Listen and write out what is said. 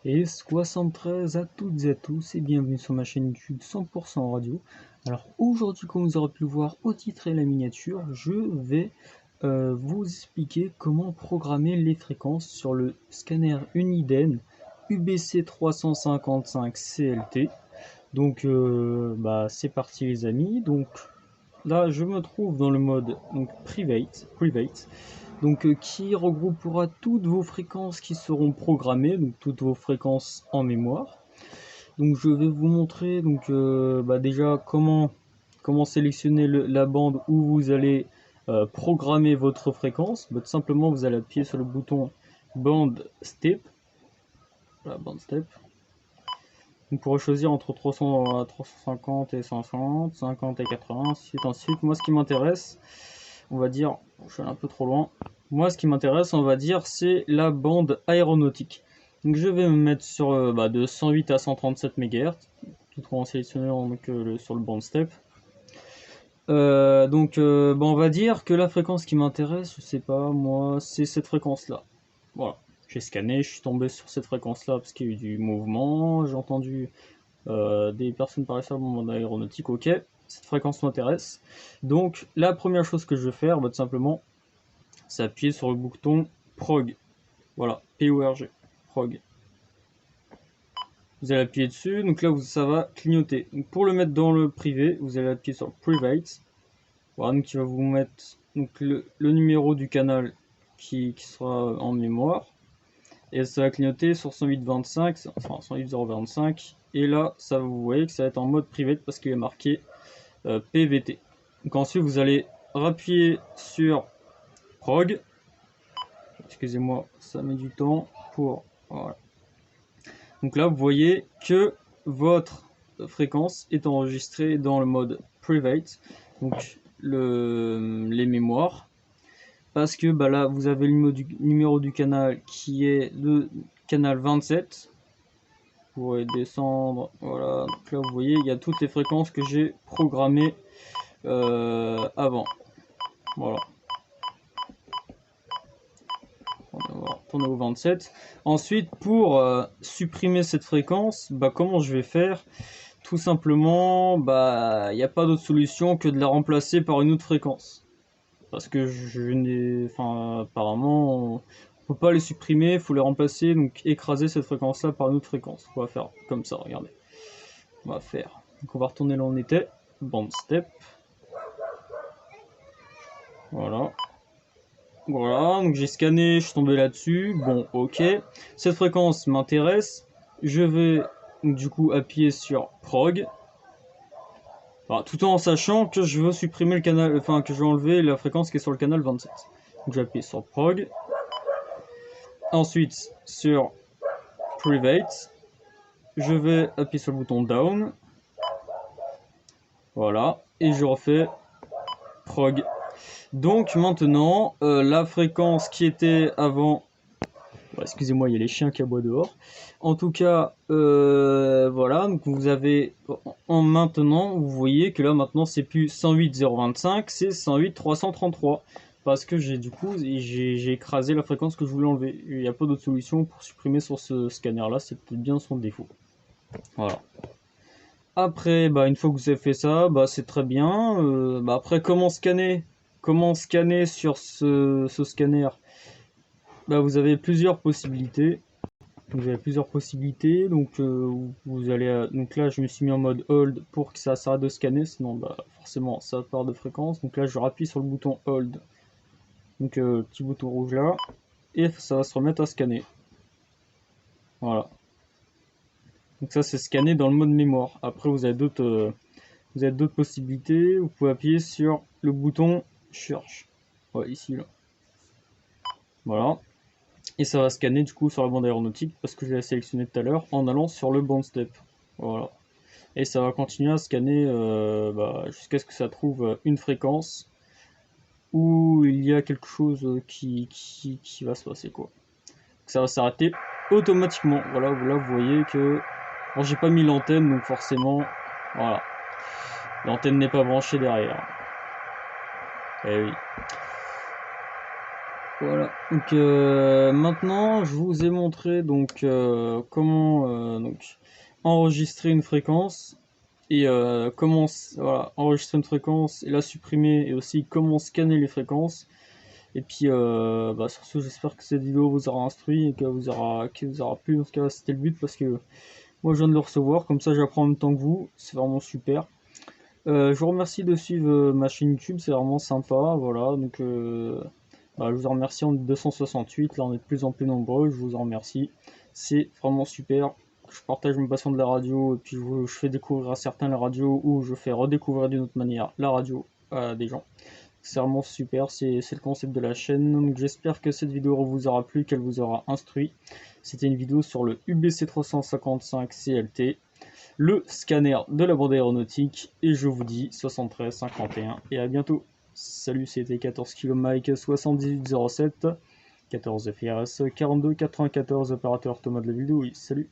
Et 73 à toutes et à tous et bienvenue sur ma chaîne YouTube 100% radio. Alors aujourd'hui, comme vous aurez pu le voir au titre et la miniature, je vais vous expliquer comment programmer les fréquences sur le scanner Uniden UBC 355 CLT. Donc c'est parti les amis. Donc là je me trouve dans le mode private. Qui regroupera toutes vos fréquences qui seront programmées, donc toutes vos fréquences en mémoire. Donc je vais vous montrer déjà comment sélectionner la bande où vous allez programmer votre fréquence. Tout simplement vous allez appuyer sur le bouton bande step. Voilà, bande step. Vous pourrez choisir entre 350 et 500, 50 et 80, ensuite. Moi ce qui m'intéresse, on va dire, je suis allé un peu trop loin. Moi, ce qui m'intéresse, on va dire, c'est la bande aéronautique. Donc, je vais me mettre sur de 108 à 137 MHz, tout en sélectionnant sur le band step. On va dire que la fréquence qui m'intéresse, je sais pas, moi, c'est cette fréquence-là. Voilà, j'ai scanné, je suis tombé sur cette fréquence-là parce qu'il y a eu du mouvement, j'ai entendu des personnes parler sur le bande aéronautique, ok. Cette fréquence m'intéresse. Donc la première chose que je vais faire, tout simplement, c'est appuyer sur le bouton prog. Voilà, PORG, prog. Vous allez appuyer dessus, donc là ça va clignoter. Donc, pour le mettre dans le privé, vous allez appuyer sur private. Voilà, donc il va vous mettre le numéro du canal qui sera en mémoire. Et ça va clignoter sur 108.25, enfin 108.025. Et là, ça vous voyez que ça va être en mode private parce qu'il est marqué PVT. Donc ensuite vous allez appuyer sur prog. Excusez-moi, ça met du temps pour... Voilà. Donc là vous voyez que votre fréquence est enregistrée dans le mode private, donc les mémoires, parce que là vous avez le numéro du canal qui est le canal 27. Vous pourrez descendre, voilà, donc là vous voyez il y a toutes les fréquences que j'ai programmées avant. Voilà. On va retourner au 27. Ensuite, pour supprimer cette fréquence, comment je vais faire? Tout simplement, il n'y a pas d'autre solution que de la remplacer par une autre fréquence. Parce que apparemment, on peut pas les supprimer, il faut les remplacer, donc écraser cette fréquence-là par une autre fréquence. On va faire comme ça, regardez. On va faire. Donc on va retourner là où on était. Band step. Voilà. Voilà, donc j'ai scanné, je suis tombé là-dessus. Bon, ok. Cette fréquence m'intéresse. Je vais du coup appuyer sur prog. Enfin, tout en sachant que je veux supprimer le canal, enfin que je veux enlever la fréquence qui est sur le canal 27. Donc j'appuie sur prog. Ensuite sur private. Je vais appuyer sur le bouton down. Voilà. Et je refais prog. Donc maintenant, la fréquence qui était avant... Excusez-moi, il y a les chiens qui aboient dehors. En tout cas, voilà, donc vous avez maintenant, vous voyez que là maintenant c'est plus 108.025, c'est 108.333. Parce que j'ai écrasé la fréquence que je voulais enlever. Il n'y a pas d'autre solution pour supprimer sur ce scanner là, c'est peut-être bien son défaut. Voilà. Après, une fois que vous avez fait ça, c'est très bien. Après, comment scanner sur ce scanner? Vous avez plusieurs possibilités. Donc vous allez donc là je me suis mis en mode hold pour que ça s'arrête de scanner, sinon forcément ça part de fréquence. Donc là je rappuie sur le bouton hold, donc petit bouton rouge là, et ça va se remettre à scanner. Voilà. Donc ça c'est scanné dans le mode mémoire. Après vous avez d'autres possibilités. Vous pouvez appuyer sur le bouton cherche. Ouais, ici là. Voilà. Et ça va scanner du coup sur la bande aéronautique parce que je l'ai sélectionné tout à l'heure en allant sur le band step. Voilà. Et ça va continuer à scanner jusqu'à ce que ça trouve une fréquence où il y a quelque chose qui va se passer quoi. Donc ça va s'arrêter automatiquement. Voilà, là vous voyez que bon, j'ai pas mis l'antenne donc forcément voilà. L'antenne n'est pas branchée derrière. Eh oui. Voilà, donc maintenant je vous ai montré donc comment donc enregistrer une fréquence et voilà, enregistrer une fréquence et la supprimer, et aussi comment scanner les fréquences. Et puis sur ce, j'espère que cette vidéo vous aura instruit et qu'elle vous aura plu. En tout cas, c'était le but, parce que moi je viens de le recevoir, comme ça j'apprends en même temps que vous, c'est vraiment super. Je vous remercie de suivre ma chaîne YouTube, c'est vraiment sympa, voilà. Donc je vous en remercie. En 268, là on est de plus en plus nombreux, je vous en remercie, c'est vraiment super. Je partage ma passion de la radio, et puis je fais découvrir à certains la radio, ou je fais redécouvrir d'une autre manière la radio à des gens. C'est vraiment super, c'est le concept de la chaîne. Donc j'espère que cette vidéo vous aura plu, qu'elle vous aura instruit. C'était une vidéo sur le UBC 355 CLT, le scanner de la bande aéronautique, et je vous dis 73 51 et à bientôt. Salut, c'était 14 km Mike 7807, 14 FRS 42 94, opérateur Thomas de la Ville de oui, salut.